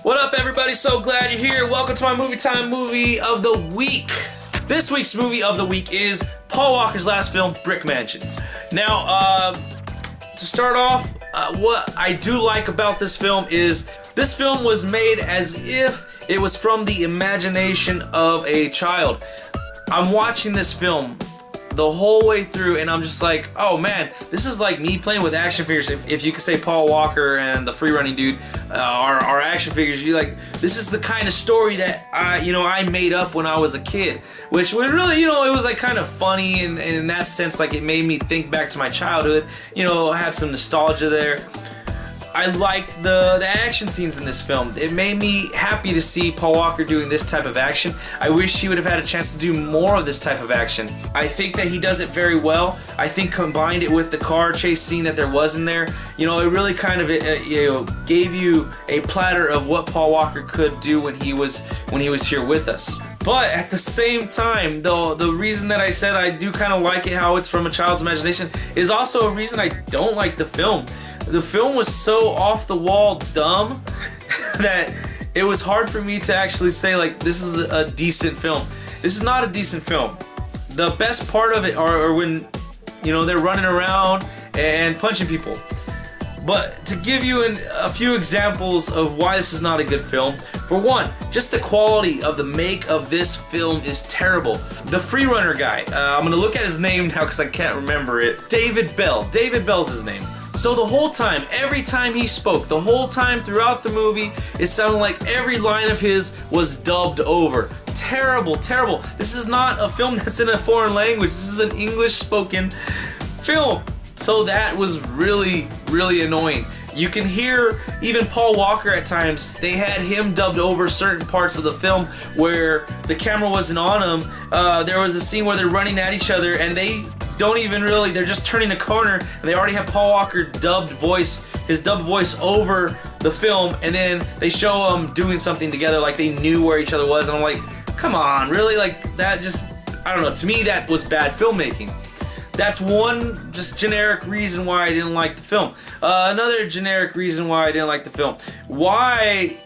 What up, everybody? So glad you're here. Welcome to my Movie Time movie of the week. This week's movie of the week is Paul Walker's last film, Brick Mansions. Now, to start off, what I do like about this film is this film was made as if it was from the imagination of a child. I'm watching this film the whole way through and I'm just like, oh man, this is like me playing with action figures. If you could say Paul Walker and the free running dude are action figures, you like, this is the kind of story that I made up when I was a kid, which would really, it was like kind of funny and in that sense, like it made me think back to my childhood, had some nostalgia there. I liked the action scenes in this film. It made me happy to see Paul Walker doing this type of action. I wish he would have had a chance to do more of this type of action. I think that he does it very well. I think combined it with the car chase scene that there was in there, it really kind of gave you a platter of what Paul Walker could do when he was here with us. But at the same time, though, the reason that I said I do kind of like it how it's from a child's imagination is also a reason I don't like the film. The film was so off the wall dumb that it was hard for me to actually say like this is a decent film. This is not a decent film. The best part of it are when they're running around and punching people. But to give you a few examples of why this is not a good film, for one, just the quality of the make of this film is terrible. The freerunner guy, I'm gonna look at his name now because I can't remember it. David Bell. David Bell's his name. So the whole time, every time he spoke, the whole time throughout the movie, it sounded like every line of his was dubbed over. Terrible, terrible. This is not a film that's in a foreign language. This is an English spoken film. So that was really, really annoying. You can hear even Paul Walker at times. They had him dubbed over certain parts of the film where the camera wasn't on him. There was a scene where they're running at each other and they don't even really, they're just turning a corner and they already have Paul Walker his dubbed voice over the film, and then they show them doing something together like they knew where each other was, and I'm like, come on, really? Like that just, I don't know, to me that was bad filmmaking. That's one just generic reason why I didn't like the film. Another generic reason why I didn't like the film. Why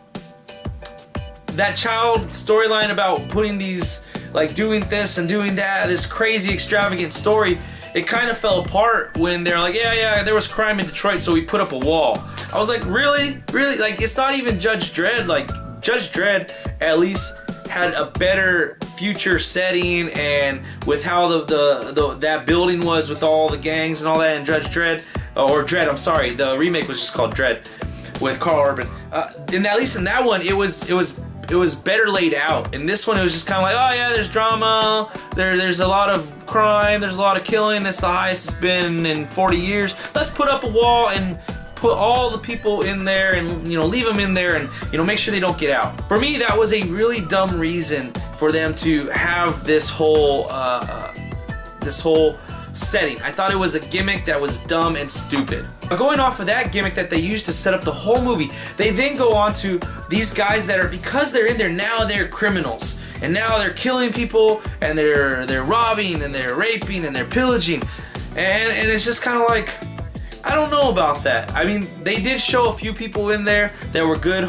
that child storyline about putting these, like doing this and doing that, this crazy extravagant story, it kind of fell apart when they're like, yeah, there was crime in Detroit, so we put up a wall. I was like, really? Really? Like, it's not even Judge Dredd. Like, Judge Dredd at least had a better future setting, and with how that building was with all the gangs and all that in Judge Dredd, or Dredd, I'm sorry, the remake was just called Dredd with Carl Urban. And at least in that one, it was better laid out. In this one, it was just kind of like, oh yeah, there's drama, there's a lot of crime, there's a lot of killing, it's the highest it's been in 40 years. Let's put up a wall and put all the people in there and leave them in there and make sure they don't get out. For me, that was a really dumb reason for them to have this whole setting. I thought it was a gimmick that was dumb and stupid. But going off of that gimmick that they used to set up the whole movie, they then go on to these guys that are, because they're in there now, they're criminals, and now they're killing people and they're robbing and they're raping and they're pillaging, and it's just kind of like, I don't know about that. I mean, they did show a few people in there that were good,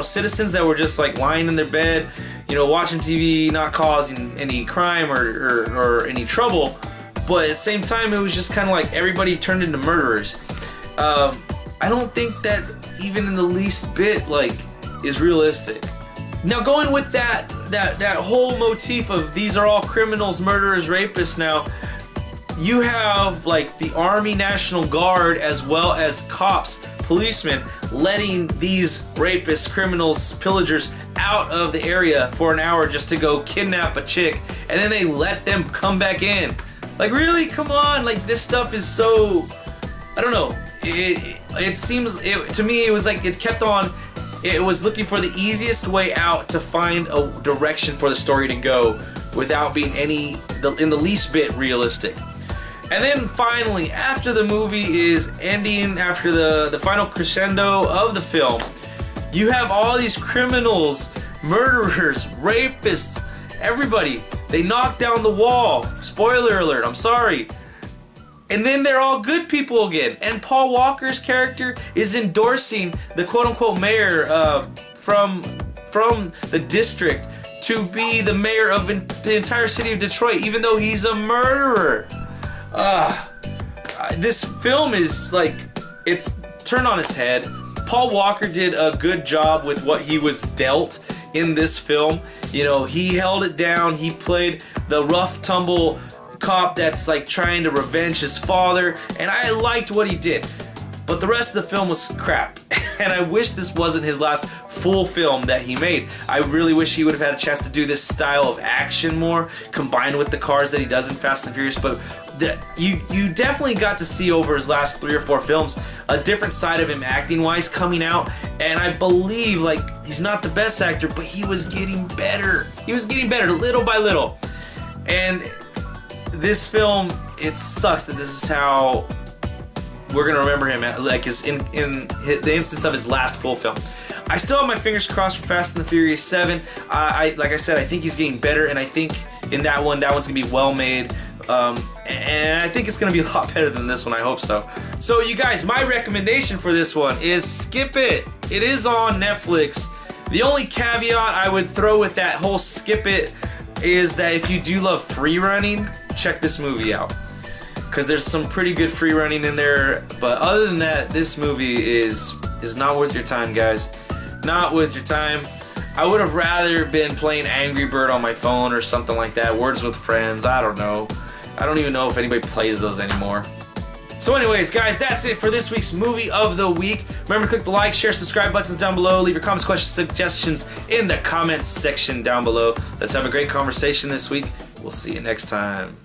citizens that were just like lying in their bed, watching TV, not causing any crime or any trouble. But at the same time, it was just kind of like everybody turned into murderers. I don't think that even in the least bit is realistic. Now, going with that whole motif of these are all criminals, murderers, rapists. Now, you have like the Army National Guard as well as cops, policemen, letting these rapists, criminals, pillagers out of the area for an hour just to go kidnap a chick, and then they let them come back in. Like, really? Come on. Like, this stuff is so, I don't know. It seems, to me, it was like it kept on, it was looking for the easiest way out to find a direction for the story to go without being in the least bit realistic. And then finally, after the movie is ending, after the final crescendo of the film, you have all these criminals, murderers, rapists, everybody. They knock down the wall. Spoiler alert, I'm sorry. And then they're all good people again. And Paul Walker's character is endorsing the quote-unquote mayor from the district to be the mayor of the entire city of Detroit, even though he's a murderer. This film is like, it's turned on its head. Paul Walker did a good job with what he was dealt in this film. You know, he held it down. He played the rough tumble cop that's like trying to revenge his father, and I liked what he did. But the rest of the film was crap. And I wish this wasn't his last full film that he made. I really wish he would have had a chance to do this style of action more, combined with the cars that he does in Fast and Furious. But you definitely got to see over his last 3 or 4 films a different side of him acting-wise coming out. And I believe, like, he's not the best actor, but he was getting better. He was getting better little by little. And this film, it sucks that this is how we're gonna remember him at, like, in the instance of his last full film. I still have my fingers crossed for Fast and the Furious 7. Like I said, I think he's getting better, and I think in that one's gonna be well made. And I think it's gonna be a lot better than this one. I hope so. So you guys, my recommendation for this one is skip it. It is on Netflix. The only caveat I would throw with that whole skip it is that if you do love free running, check this movie out, because there's some pretty good free running in there. But other than that, this movie is not worth your time, guys. Not worth your time. I would have rather been playing Angry Bird on my phone or something like that. Words with Friends, I don't know. I don't even know if anybody plays those anymore. So anyways, guys, that's it for this week's Movie of the Week. Remember to click the like, share, subscribe buttons down below. Leave your comments, questions, suggestions in the comments section down below. Let's have a great conversation this week. We'll see you next time.